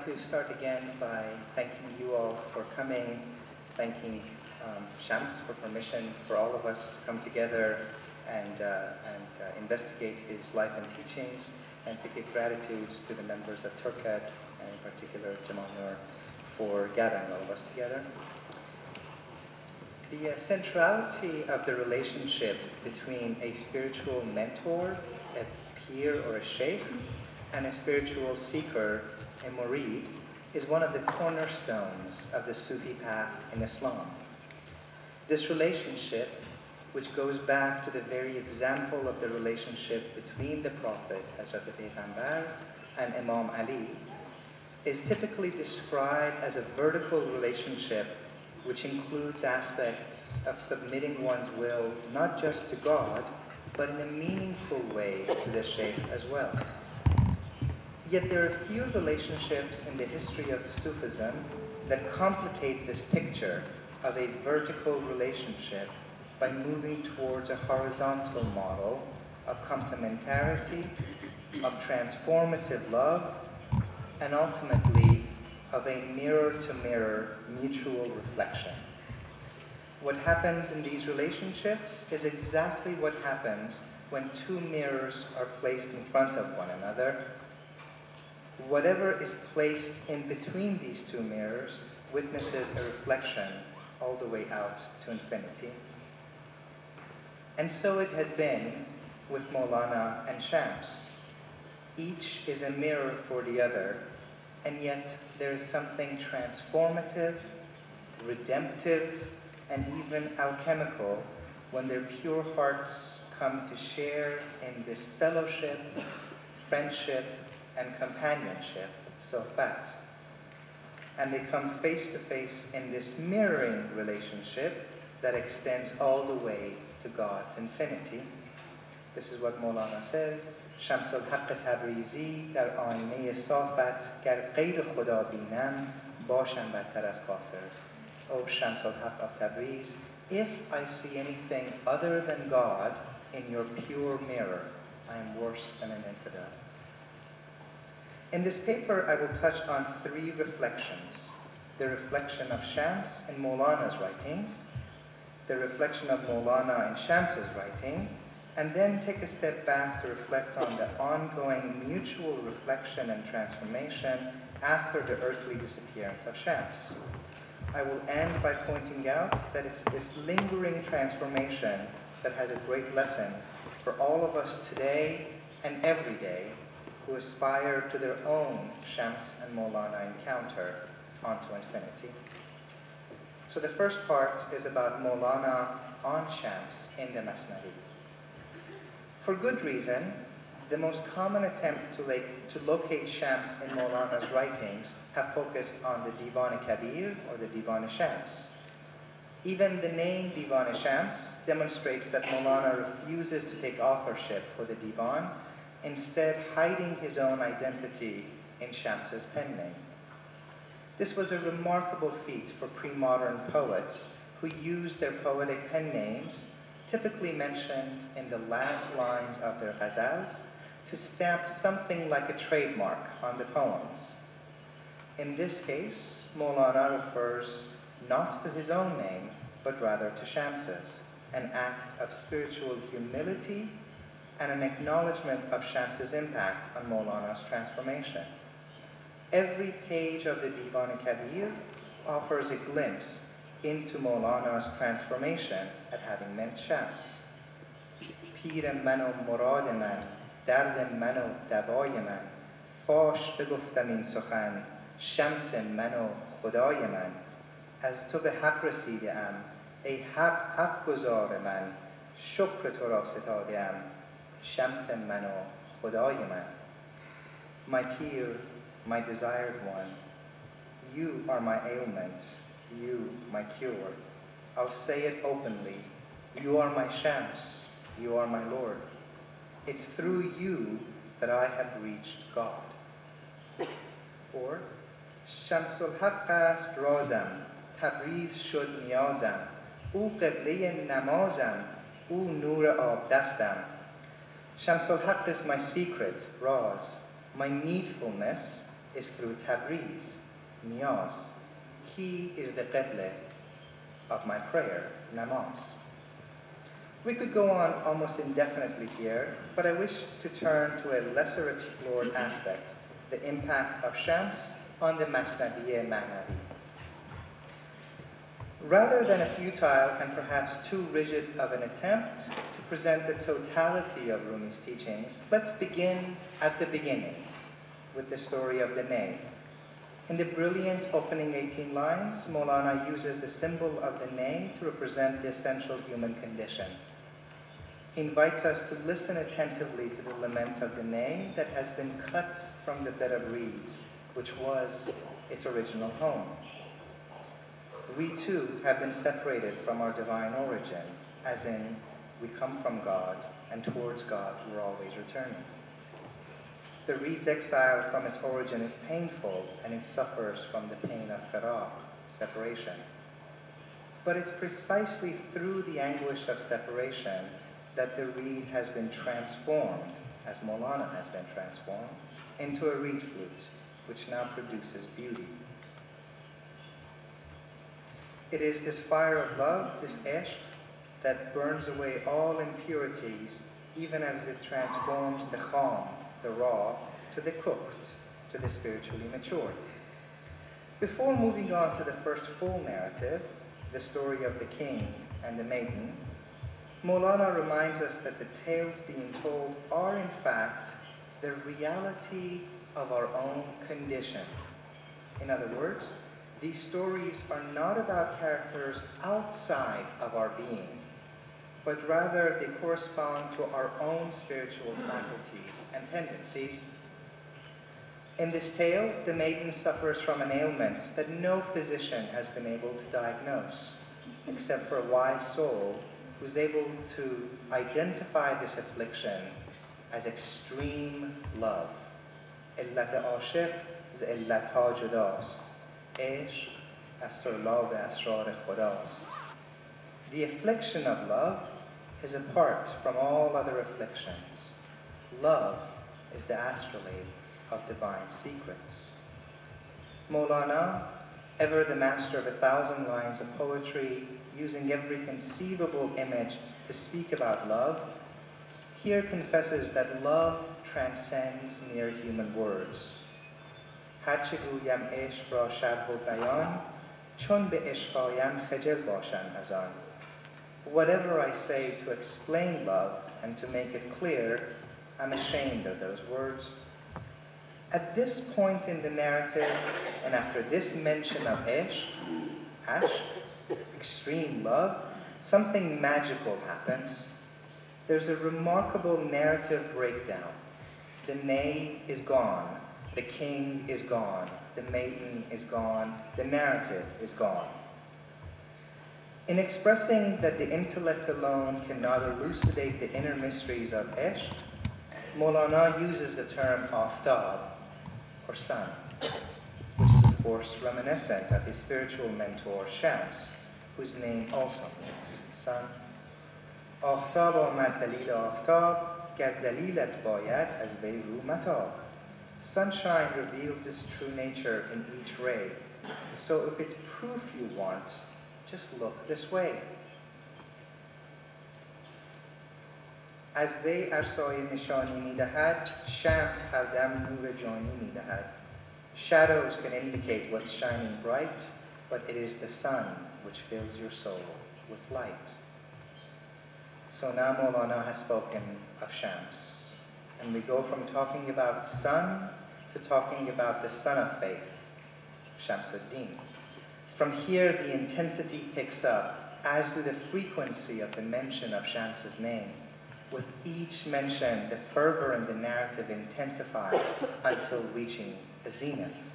like to start again by thanking you all for coming, thanking Shams for permission for all of us to come together and investigate his life and teachings, and to give gratitudes to the members of Turkat, and in particular Jamal Noor, for gathering all of us together. The centrality of the relationship between a spiritual mentor, a peer or a sheikh, and a spiritual seeker, a murid, is one of the cornerstones of the Sufi path in Islam. This relationship, which goes back to the very example of the relationship between the Prophet, Hazrat Peygamber, and Imam Ali, is typically described as a vertical relationship which includes aspects of submitting one's will not just to God, but in a meaningful way to the Shaykh as well. Yet there are few relationships in the history of Sufism that complicate this picture of a vertical relationship by moving towards a horizontal model of complementarity, of transformative love, and ultimately of a mirror-to-mirror mutual reflection. What happens in these relationships is exactly what happens when two mirrors are placed in front of one another. Whatever is placed in between these two mirrors witnesses a reflection all the way out to infinity. And so it has been with Mawlana and Shams. Each is a mirror for the other, and yet there is something transformative, redemptive, and even alchemical when their pure hearts come to share in this fellowship, friendship, and companionship, sohbat. And they come face to face in this mirroring relationship that extends all the way to God's infinity. This is what Mawlana says: Shams al-Haqq Tabrizi dar Ayna safat gar ghayr khuda binam basham badtar az kafir. O Shams al-Haqq of Tabriz, if I see anything other than God in your pure mirror, I am worse than an infidel. In this paper, I will touch on three reflections: the reflection of Shams in Mawlana's writings, the reflection of Mawlana in Shams's writing, and then take a step back to reflect on the ongoing mutual reflection and transformation after the earthly disappearance of Shams. I will end by pointing out that it's this lingering transformation that has a great lesson for all of us today and every day who aspire to their own Shams and Mawlana encounter onto infinity. So the first part is about Mawlana on Shams in the Masnavi. For good reason, the most common attempts to locate Shams in Mawlana's writings have focused on the Divan-e-Kabir or the Divan-e-Shams. Even the name Divan-e-Shams demonstrates that Mawlana refuses to take authorship for the Divan, instead hiding his own identity in Shams's pen name. This was a remarkable feat for pre-modern poets who used their poetic pen names, typically mentioned in the last lines of their ghazals, to stamp something like a trademark on the poems. In this case, Mawlana refers not to his own name, but rather to Shams's, an act of spiritual humility and an acknowledgement of Shams's impact on Mawlana's transformation. Every page of the Divan-e-Kabir offers a glimpse into Mawlana's transformation at having met Shams. Pir man o murad man, dard man o dawai man, fash beguftam in sukhan, Shams man o khuday man, az to be haq rasideam, ey haq guzar man, shukr to ra sitadeam, Shams man o khuday man. My peer, my desired one, you are my ailment, you my cure. I'll say it openly, you are my Shams, you are my Lord. It's through you that I have reached God. Or, Shamsul Haqq ast razam, Tabriz shod niyazam, oo qible namazam, oo noor aab dastam. Shamsul Haqq is my secret, Raz, my needfulness, is through Tabriz, Niyaz. He is the qibla of my prayer, namaz. We could go on almost indefinitely here, but I wish to turn to a lesser explored aspect, the impact of Shams on the Masnaviyya Ma'navi. Rather than a futile and perhaps too rigid of an attempt to present the totality of Rumi's teachings, let's begin at the beginning with the story of the name. In the brilliant opening 18 lines, Mawlana uses the symbol of the name to represent the essential human condition. He invites us to listen attentively to the lament of the name that has been cut from the bed of reeds, which was its original home. We too have been separated from our divine origin, as in, we come from God, and towards God we're always returning. The reed's exile from its origin is painful, and it suffers from the pain of firaq, separation. But it's precisely through the anguish of separation that the reed has been transformed, as Mawlana has been transformed, into a reed flute, which now produces beauty. It is this fire of love, this ishq, that burns away all impurities, even as it transforms the kham, the raw, to the cooked, to the spiritually mature. Before moving on to the first full narrative, the story of the king and the maiden, Mawlana reminds us that the tales being told are in fact the reality of our own condition. In other words, these stories are not about characters outside of our being, but rather they correspond to our own spiritual faculties and tendencies. In this tale, the maiden suffers from an ailment that no physician has been able to diagnose, except for a wise soul who's able to identify this affliction as extreme love. Illat ashiq z illat ha judast. Ishq as surlab asrar khudast. The affliction of love is apart from all other afflictions. Love is the astrolabe of divine secrets. Mawlana, ever the master of 1,000 lines of poetry, using every conceivable image to speak about love, here confesses that love transcends mere human words. Harche guyam ishq ra sharh o bayan, chun be ishq ayam khajal bashan az an. Whatever I say to explain love and to make it clear, I'm ashamed of those words. At this point in the narrative, and after this mention of ishq, extreme love, something magical happens. There's a remarkable narrative breakdown. The nay is gone, the king is gone, the maiden is gone, the narrative is gone. In expressing that the intellect alone cannot elucidate the inner mysteries of ishq, Mawlana uses the term aftab, or sun, which is of course reminiscent of his spiritual mentor Shams, whose name also means sun. Aftab amad dalil aftab, ger dalilat bayad az vei ru matab. Sunshine reveals its true nature in each ray. So if it's proof you want, just look this way. As vei arsaye nishani midahad, Shams hardam nur jani midahad. Shadows can indicate what's shining bright, but it is the sun which fills your soul with light. So now Mawlana has spoken of Shams, and we go from talking about sun to talking about the son of faith, Shamsuddin. From here, the intensity picks up, as do the frequency of the mention of Shams's name. With each mention, the fervor in the narrative intensifies until reaching a zenith.